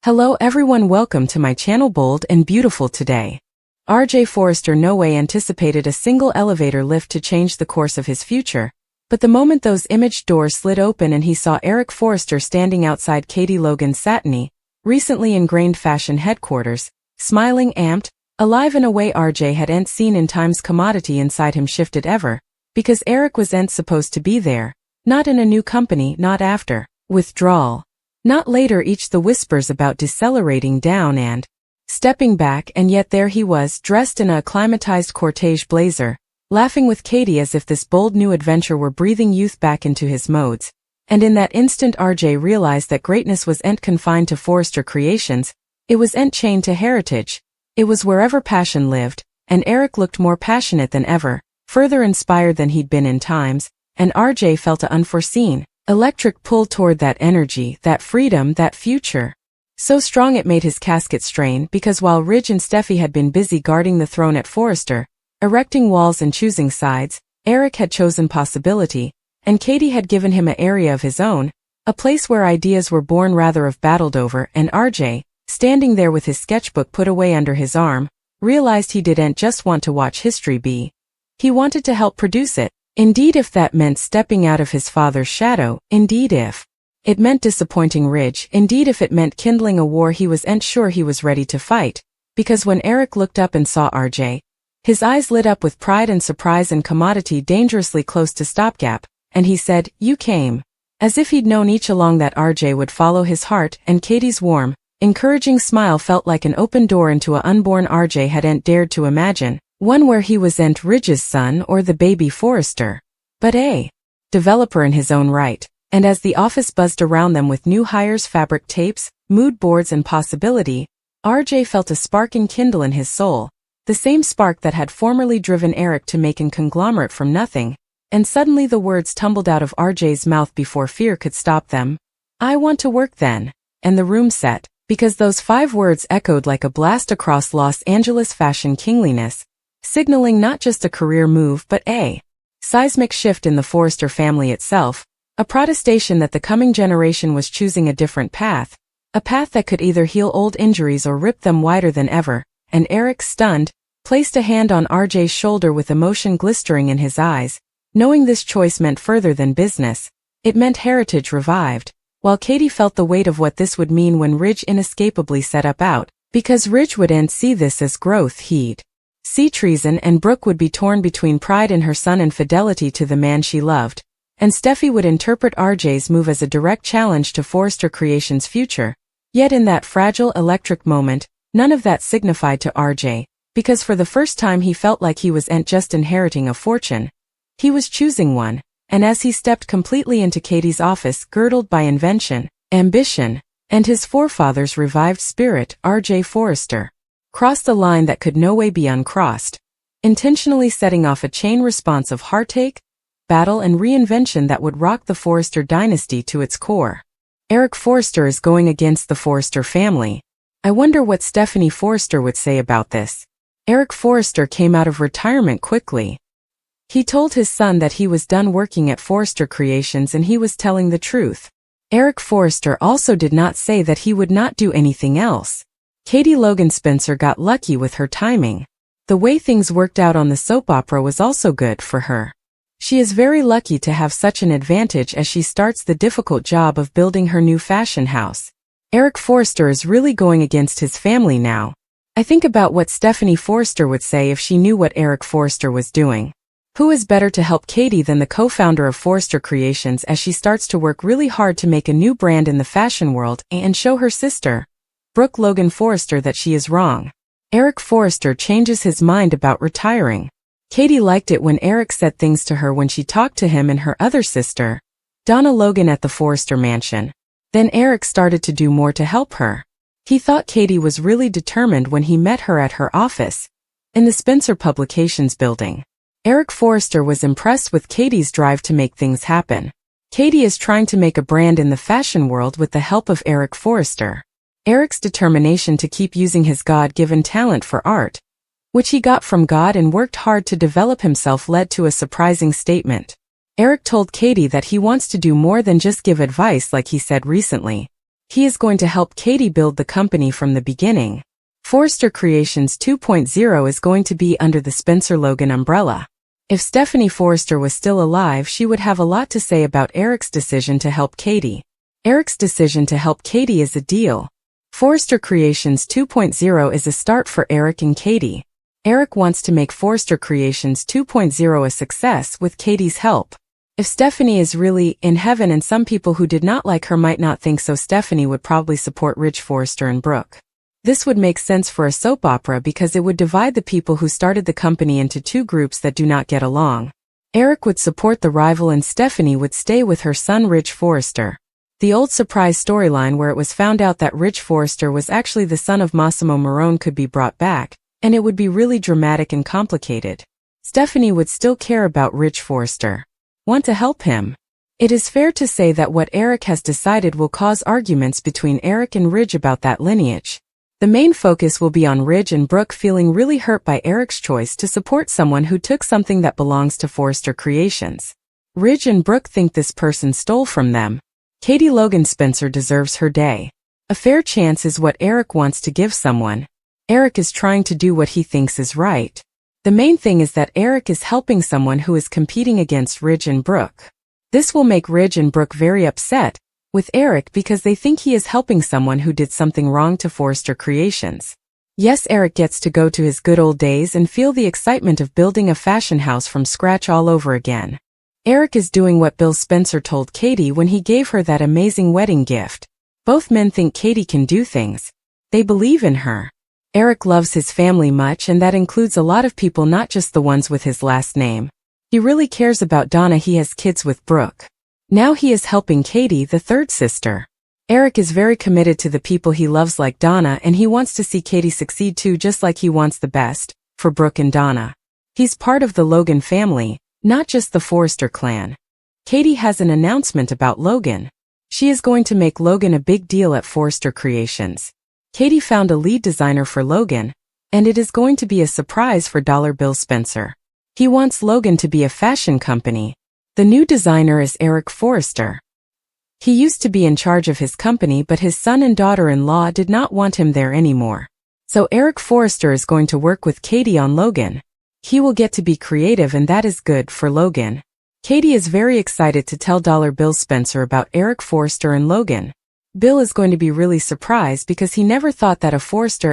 Hello everyone, welcome to my channel. Bold and beautiful today. R.J. Forrester no way anticipated a single elevator lift to change the course of his future, but the moment those imaged doors slid open and he saw Eric Forrester standing outside Katie Logan's satiny, recently ingrained fashion headquarters, smiling, amped, alive in a way R.J. hadn't seen in times. Commodity inside him shifted ever, because Eric wasn't supposed to be there, not in a new company, not after withdrawal. Not later. Each the whispers about decelerating down and stepping back, and yet there he was, dressed in a acclimatized cortege blazer, laughing with Katie as if this bold new adventure were breathing youth back into his modes. And in that instant RJ realized that greatness wasn't confined to Forrester Creations, it wasn't chained to heritage. It was wherever passion lived, and Eric looked more passionate than ever, further inspired than he'd been in times, and RJ felt an unforeseen, electric pull toward that energy, that freedom, that future. So strong it made his casket strain, because while Ridge and Steffi had been busy guarding the throne at Forrester, erecting walls and choosing sides, Eric had chosen possibility, and Katie had given him an area of his own, a place where ideas were born rather of battled over, and RJ, standing there with his sketchbook put away under his arm, realized he didn't just want to watch history be. He wanted to help produce it. Indeed, if that meant stepping out of his father's shadow, indeed if it meant disappointing Ridge, indeed if it meant kindling a war he wasn't sure he was ready to fight, because when Eric looked up and saw RJ, his eyes lit up with pride and surprise, and Commodity dangerously close to stopgap, and he said, "You came." As if he'd known each along that RJ would follow his heart, and Katie's warm, encouraging smile felt like an open door into a unborn RJ hadn't dared to imagine. One where he wasn't Ridge's son or the baby Forrester, but a developer in his own right. And as the office buzzed around them with new hires, fabric tapes, mood boards, and possibility, RJ felt a spark enkindle in his soul, the same spark that had formerly driven Eric to make an conglomerate from nothing, and suddenly the words tumbled out of RJ's mouth before fear could stop them. "I want to work then." And the room set, because those 5 words echoed like a blast across Los Angeles fashion kingliness, signaling not just a career move but a seismic shift in the Forrester family itself, a protestation that the coming generation was choosing a different path, a path that could either heal old injuries or rip them wider than ever. And Eric, stunned, placed a hand on RJ's shoulder with emotion glistering in his eyes, knowing this choice meant further than business. It meant heritage revived, while Katie felt the weight of what this would mean when Ridge inescapably set up out, because Ridge wouldn't see this as growth, he'd see treason, and Brooke would be torn between pride in her son and fidelity to the man she loved, and Steffi would interpret RJ's move as a direct challenge to Forrester Creations' future. Yet in that fragile electric moment, none of that signified to RJ, because for the first time he felt like he wasn't just inheriting a fortune, he was choosing one. And as he stepped completely into Katie's office, girdled by invention, ambition, and his forefathers' revived spirit, RJ Forrester crossed a line that could no way be uncrossed, intentionally setting off a chain response of heartache, battle, and reinvention that would rock the Forrester dynasty to its core. Eric Forrester is going against the Forrester family. I wonder what Stephanie Forrester would say about this. Eric Forrester came out of retirement quickly. He told his son that he was done working at Forrester Creations, and he was telling the truth. Eric Forrester also did not say that he would not do anything else. Katie Logan Spencer got lucky with her timing. The way things worked out on the soap opera was also good for her. She is very lucky to have such an advantage as she starts the difficult job of building her new fashion house. Eric Forrester is really going against his family now. I think about what Stephanie Forrester would say if she knew what Eric Forrester was doing. Who is better to help Katie than the co-founder of Forrester Creations as she starts to work really hard to make a new brand in the fashion world and show her sister, Brooke Logan Forrester, that she is wrong. Eric Forrester changes his mind about retiring. Katie liked it when Eric said things to her when she talked to him and her other sister, Donna Logan, at the Forrester mansion. Then Eric started to do more to help her. He thought Katie was really determined when he met her at her office in the Spencer Publications building. Eric Forrester was impressed with Katie's drive to make things happen. Katie is trying to make a brand in the fashion world with the help of Eric Forrester. Eric's determination to keep using his God-given talent for art, which he got from God and worked hard to develop himself, led to a surprising statement. Eric told Katie that he wants to do more than just give advice like he said recently. He is going to help Katie build the company from the beginning. Forrester Creations 2.0 is going to be under the Spencer Logan umbrella. If Stephanie Forrester was still alive, she would have a lot to say about Eric's decision to help Katie. Eric's decision to help Katie is a deal. Forrester Creations 2.0 is a start for Eric and Katie. Eric wants to make Forrester Creations 2.0 a success with Katie's help. If Stephanie is really in heaven, and some people who did not like her might not think so, Stephanie would probably support Rich Forrester and Brooke. This would make sense for a soap opera because it would divide the people who started the company into two groups that do not get along. Eric would support the rival and Stephanie would stay with her son Rich Forrester. The old surprise storyline where it was found out that Rich Forrester was actually the son of Massimo Marone could be brought back, and it would be really dramatic and complicated. Stephanie would still care about Rich Forrester. Want to help him. It is fair to say that what Eric has decided will cause arguments between Eric and Ridge about that lineage. The main focus will be on Ridge and Brooke feeling really hurt by Eric's choice to support someone who took something that belongs to Forrester Creations. Ridge and Brooke think this person stole from them. Katie Logan Spencer deserves her day. A fair chance is what Eric wants to give someone. Eric is trying to do what he thinks is right. The main thing is that Eric is helping someone who is competing against Ridge and Brooke. This will make Ridge and Brooke very upset with Eric because they think he is helping someone who did something wrong to Forrester Creations. Yes, Eric gets to go to his good old days and feel the excitement of building a fashion house from scratch all over again. Eric is doing what Bill Spencer told Katie when he gave her that amazing wedding gift. Both men think Katie can do things. They believe in her. Eric loves his family much, and that includes a lot of people, not just the ones with his last name. He really cares about Donna. He has kids with Brooke. Now he is helping Katie, the third sister. Eric is very committed to the people he loves like Donna, and he wants to see Katie succeed too, just like he wants the best for Brooke and Donna. He's part of the Logan family, not just the Forrester clan. Katie has an announcement about Logan. She is going to make Logan a big deal at Forrester Creations. Katie found a lead designer for Logan, and it is going to be a surprise for Bill Spencer. He wants Logan to be a fashion company. The new designer is Eric Forrester. He used to be in charge of his company, but his son and daughter-in-law did not want him there anymore. So Eric Forrester is going to work with Katie on Logan. He will get to be creative, and that is good for Logan. Katie is very excited to tell Bill Spencer about Eric Forrester and Logan. Bill is going to be really surprised because he never thought that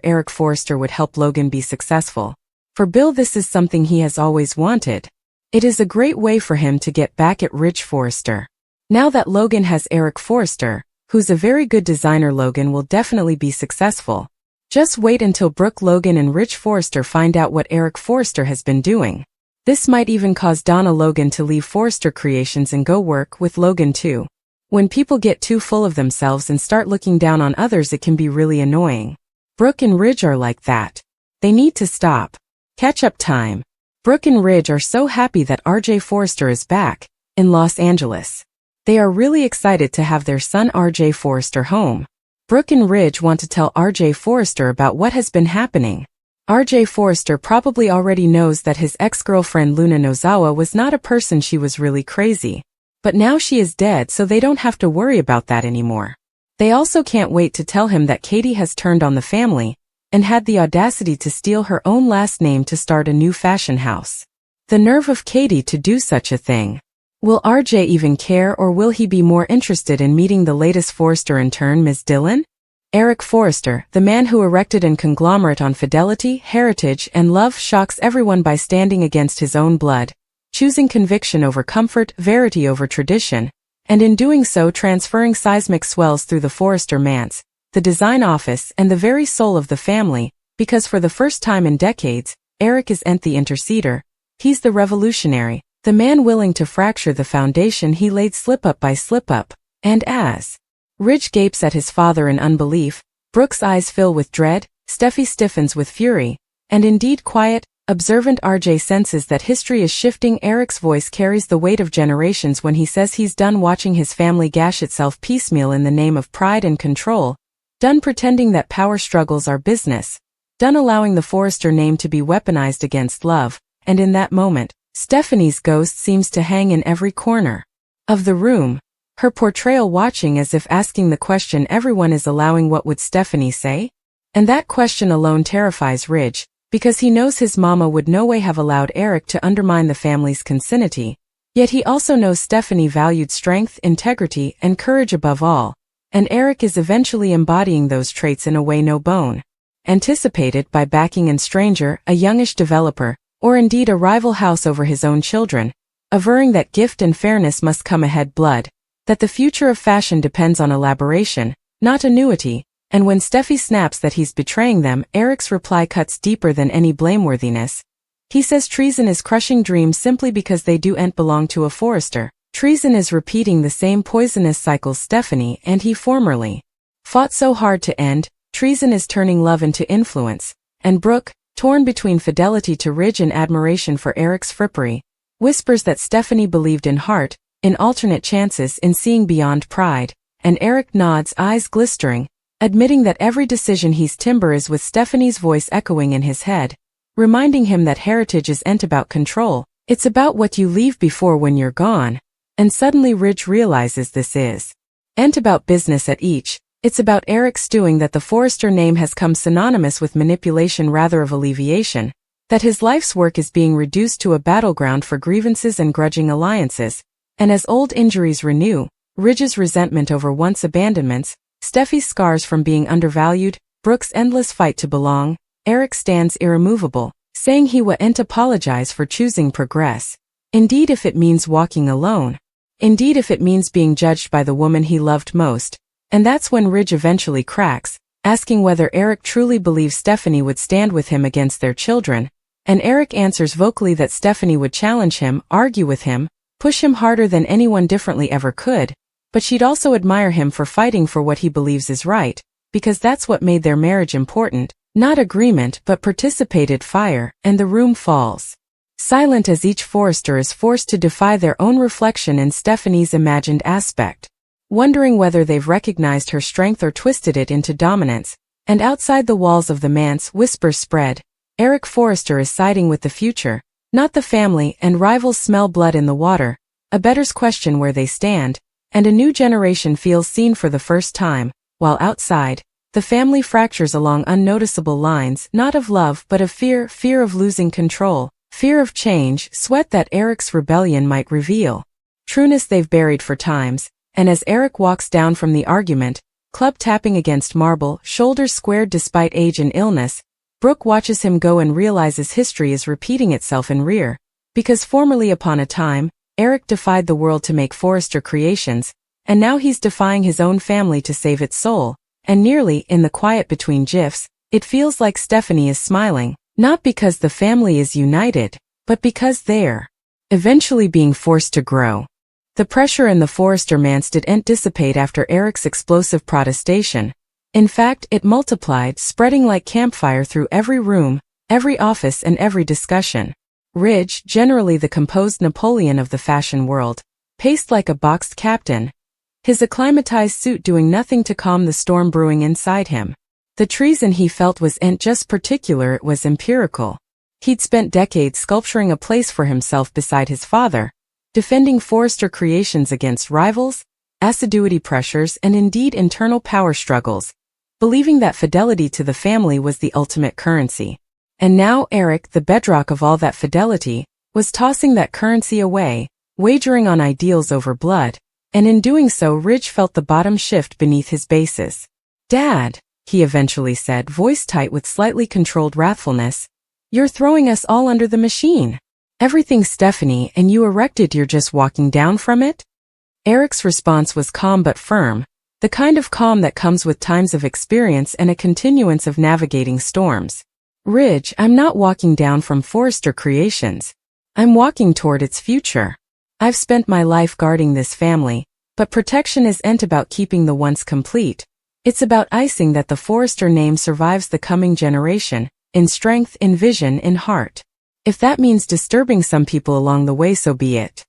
Eric Forrester would help Logan be successful. For Bill, this is something he has always wanted. It is a great way for him to get back at Rich Forrester. Now that Logan has Eric Forrester, who's a very good designer, Logan will definitely be successful. Just wait until Brooke Logan and Rich Forrester find out what Eric Forrester has been doing. This might even cause Donna Logan to leave Forrester Creations and go work with Logan too. When people get too full of themselves and start looking down on others, it can be really annoying. Brooke and Ridge are like that. They need to stop. Catch-up time. Brooke and Ridge are so happy that RJ Forrester is back in Los Angeles. They are really excited to have their son RJ Forrester home. Brooke and Ridge want to tell RJ Forrester about what has been happening. RJ Forrester probably already knows that his ex-girlfriend Luna Nozawa was not a person, she was really crazy. But now she is dead, so they don't have to worry about that anymore. They also can't wait to tell him that Katie has turned on the family and had the audacity to steal her own last name to start a new fashion house. The nerve of Katie to do such a thing. Will RJ even care, or will he be more interested in meeting the latest Forrester intern, Ms. Dillon? Eric Forrester, the man who erected an conglomerate on fidelity, heritage, and love, shocks everyone by standing against his own blood, choosing conviction over comfort, verity over tradition, and in doing so transferring seismic swells through the Forrester manse, the design office, and the very soul of the family, because for the first time in decades, Eric isn't the interceder. He's the revolutionary, the man willing to fracture the foundation he laid slip-up by slip-up. And as Ridge gapes at his father in unbelief, Brooke's eyes fill with dread, Steffi stiffens with fury, and indeed quiet, observant RJ senses that history is shifting. Eric's voice carries the weight of generations when he says he's done watching his family gash itself piecemeal in the name of pride and control, done pretending that power struggles are business, done allowing the Forrester name to be weaponized against love, and in that moment, Stephanie's ghost seems to hang in every corner of the room. her portrayal watching as if asking the question everyone is allowing, what would Stephanie say? And that question alone terrifies Ridge, because he knows his mama would no way have allowed Eric to undermine the family's consanity. Yet he also knows Stephanie valued strength, integrity, and courage above all, and Eric is eventually embodying those traits in a way no bone anticipated by backing a stranger, a youngish developer, or indeed a rival house over his own children, averring that gift and fairness must come ahead blood, that the future of fashion depends on elaboration, not annuity, and when Steffi snaps that he's betraying them, Eric's reply cuts deeper than any blameworthiness. He says treason is crushing dreams simply because they don't belong to a Forrester. Treason is repeating the same poisonous cycles Stephanie and he formerly fought so hard to end. Treason is turning love into influence, and Brooke, torn between fidelity to Ridge and admiration for Eric's frippery, whispers that Stephanie believed in heart, in alternate chances, in seeing beyond pride, and Eric nods, eyes glistering, admitting that every decision he's timber is with Stephanie's voice echoing in his head, reminding him that heritage isn't about control, it's about what you leave before when you're gone, and suddenly Ridge realizes this isn't about business at each. It's about Eric stewing that the Forrester name has come synonymous with manipulation rather of alleviation, that his life's work is being reduced to a battleground for grievances and grudging alliances, and as old injuries renew, Ridge's resentment over once abandonments, Steffi's scars from being undervalued, Brooke's endless fight to belong, Eric stands irremovable, saying he won't apologize for choosing progress. Indeed, if it means walking alone. Indeed, if it means being judged by the woman he loved most. And that's when Ridge eventually cracks, asking whether Eric truly believes Stephanie would stand with him against their children, and Eric answers vocally that Stephanie would challenge him, argue with him, push him harder than anyone differently ever could, but she'd also admire him for fighting for what he believes is right, because that's what made their marriage important, not agreement but participated fire, and the room falls silent as each Forrester is forced to defy their own reflection in Stephanie's imagined aspect, wondering whether they've recognized her strength or twisted it into dominance, and outside the walls of the manse whispers spread. Eric Forrester is siding with the future, not the family, and rivals smell blood in the water, a betters question where they stand, and a new generation feels seen for the first time, while outside, the family fractures along unnoticeable lines, not of love but of fear, fear of losing control, fear of change, sweat that Eric's rebellion might reveal. Trueness they've buried for times. And as Eric walks down from the argument, club tapping against marble, shoulders squared despite age and illness, Brooke watches him go and realizes history is repeating itself in rear, because formerly upon a time, Eric defied the world to make Forrester creations, and now he's defying his own family to save its soul, and nearly, in the quiet between gifs, it feels like Stephanie is smiling, not because the family is united, but because they're eventually being forced to grow. The pressure in the Forrester manse didn't dissipate after Eric's explosive protestation. In fact, it multiplied, spreading like campfire through every room, every office and every discussion. Ridge, generally the composed Napoleon of the fashion world, paced like a boxed captain, his acclimatized suit doing nothing to calm the storm brewing inside him. The treason he felt wasn't just particular, it was empirical. He'd spent decades sculpturing a place for himself beside his father, defending Forrester creations against rivals, assiduity pressures, and indeed internal power struggles, believing that fidelity to the family was the ultimate currency. And now Eric, the bedrock of all that fidelity, was tossing that currency away, wagering on ideals over blood, and in doing so Ridge felt the bottom shift beneath his bases. "Dad," he eventually said, voice tight with slightly controlled wrathfulness, "you're throwing us all under the machine. Everything's Stephanie and you erected, you're just walking down from it?" Eric's response was calm but firm, the kind of calm that comes with times of experience and a continuance of navigating storms. "Ridge, I'm not walking down from Forrester Creations. I'm walking toward its future. I've spent my life guarding this family, but protection isn't about keeping the once complete. It's about icing that the Forrester name survives the coming generation, in strength, in vision, in heart. If that means disturbing some people along the way, so be it."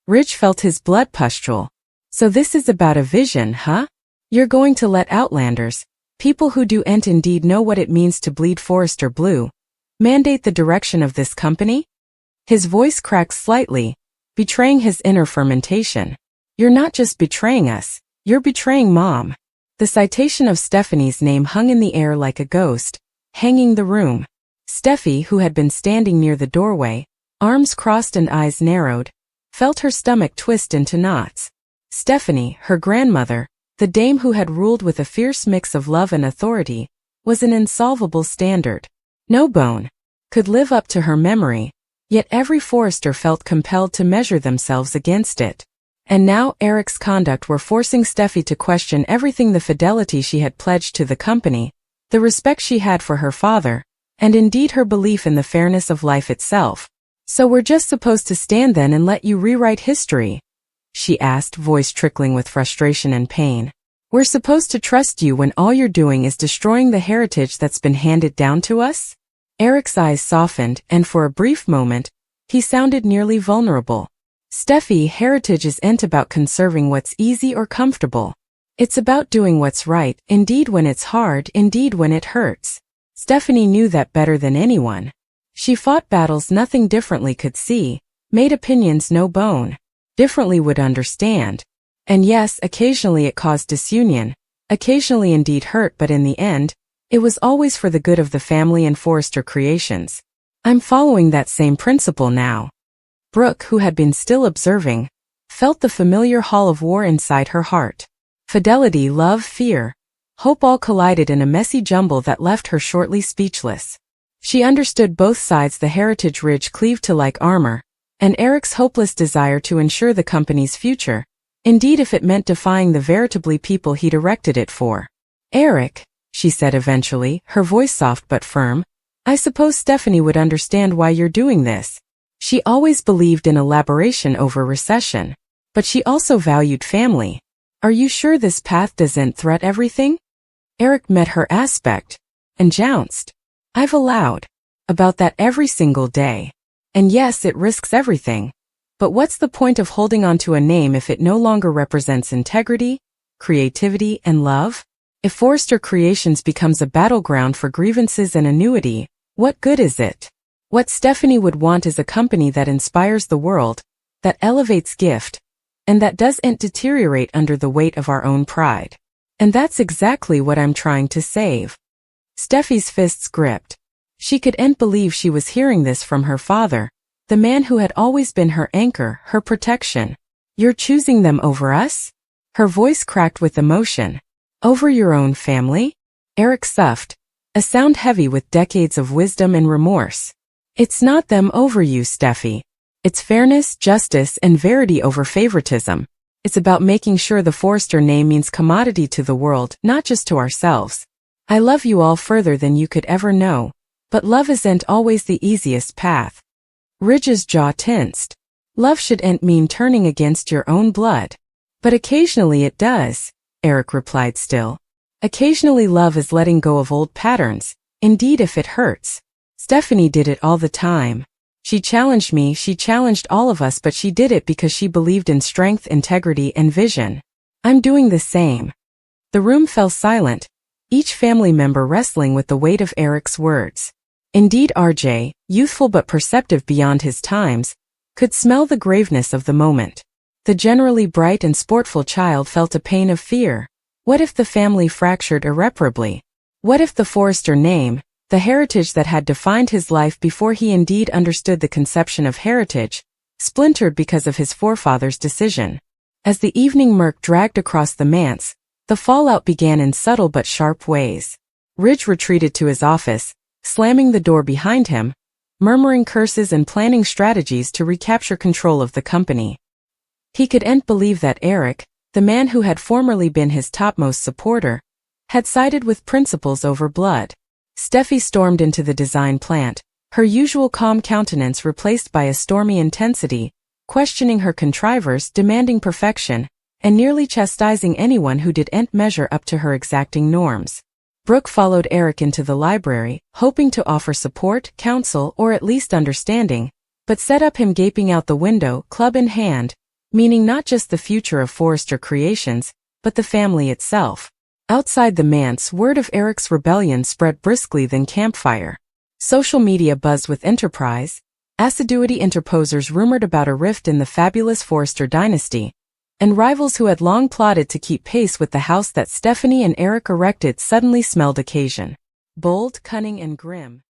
Ridge felt his blood pustule. "So this is about a vision, huh? You're going to let outlanders, people who don't indeed know what it means to bleed Forrester blue, mandate the direction of this company?" His voice cracked slightly, betraying his inner fermentation. You're not just betraying us, you're betraying Mom. The citation of Stephanie's name hung in the air like a ghost, hanging the room. Steffi, who had been standing near the doorway, arms crossed and eyes narrowed, felt her stomach twist into knots. Stephanie, her grandmother, the dame who had ruled with a fierce mix of love and authority, was an insolvable standard. No bone could live up to her memory, yet every Forrester felt compelled to measure themselves against it. And now Eric's conduct were forcing Steffi to question everything: the fidelity she had pledged to the company, the respect she had for her father, and indeed her belief in the fairness of life itself. "So we're just supposed to stand then and let you rewrite history?" she asked, voice trickling with frustration and pain. "We're supposed to trust you when all you're doing is destroying the heritage that's been handed down to us?" Eric's eyes softened, and for a brief moment, he sounded nearly vulnerable. "Steffi, heritage isn't about conserving what's easy or comfortable. It's about doing what's right, indeed when it's hard, indeed when it hurts." Stephanie knew that better than anyone. She fought battles nothing differently could see, made opinions no bone differently would understand. And yes, occasionally it caused disunion, occasionally indeed hurt, but in the end, it was always for the good of the family and Forrester creations. "I'm following that same principle now." Brooke, who had been still observing, felt the familiar hall of war inside her heart. Fidelity, love, fear, hope all collided in a messy jumble that left her shortly speechless. She understood both sides: the heritage ridge cleaved to like armor, and Eric's hopeless desire to ensure the company's future, indeed if it meant defying the veritably people he'd erected it for. "Eric," she said eventually, her voice soft but firm, "I suppose Stephanie would understand why you're doing this. She always believed in elaboration over recession, but she also valued family. Are you sure this path doesn't threat everything?" Eric met her aspect and jounced. "I've allowed about that every single day. And yes, it risks everything. But what's the point of holding on to a name if it no longer represents integrity, creativity, and love? If Forrester Creations becomes a battleground for grievances and annuity, what good is it? What Stephanie would want is a company that inspires the world, that elevates gift, and that doesn't deteriorate under the weight of our own pride. And that's exactly what I'm trying to save." Steffi's fists gripped. She couldn't believe she was hearing this from her father, the man who had always been her anchor, her protection. "You're choosing them over us?" Her voice cracked with emotion. "Over your own family?" Eric soughed, a sound heavy with decades of wisdom and remorse. "It's not them over you, Steffi. It's fairness, justice, and verity over favoritism. It's about making sure the Forrester name means commodity to the world, not just to ourselves. I love you all further than you could ever know, but love isn't always the easiest path." Ridge's jaw tensed. "Love shouldn't mean turning against your own blood." "But occasionally it does," Eric replied still. "Occasionally love is letting go of old patterns, indeed if it hurts. Stephanie did it all the time. She challenged me, she challenged all of us, but she did it because she believed in strength, integrity, and vision. I'm doing the same." The room fell silent, each family member wrestling with the weight of Eric's words. Indeed, RJ, youthful but perceptive beyond his times, could smell the graveness of the moment. The generally bright and sportful child felt a pain of fear. What if the family fractured irreparably? What if the Forrester name, the heritage that had defined his life before he indeed understood the conception of heritage, splintered because of his forefathers' decision? As the evening murk dragged across the manse, the fallout began in subtle but sharp ways. Ridge retreated to his office, slamming the door behind him, murmuring curses and planning strategies to recapture control of the company. He couldn't believe that Eric, the man who had formerly been his topmost supporter, had sided with principles over blood. Steffi stormed into the design plant, her usual calm countenance replaced by a stormy intensity, questioning her contrivers, demanding perfection, and nearly chastising anyone who didn't measure up to her exacting norms. Brooke followed Eric into the library, hoping to offer support, counsel, or at least understanding, but set up him gaping out the window, club in hand, meaning not just the future of Forrester Creations, but the family itself. Outside the manse, word of Eric's rebellion spread briskly than campfire. Social media buzzed with enterprise. Assiduity interposers rumored about a rift in the fabulous Forrester dynasty, And rivals who had long plotted to keep pace with the house that Stephanie and Eric erected suddenly smelled occasion. Bold, cunning, and grim.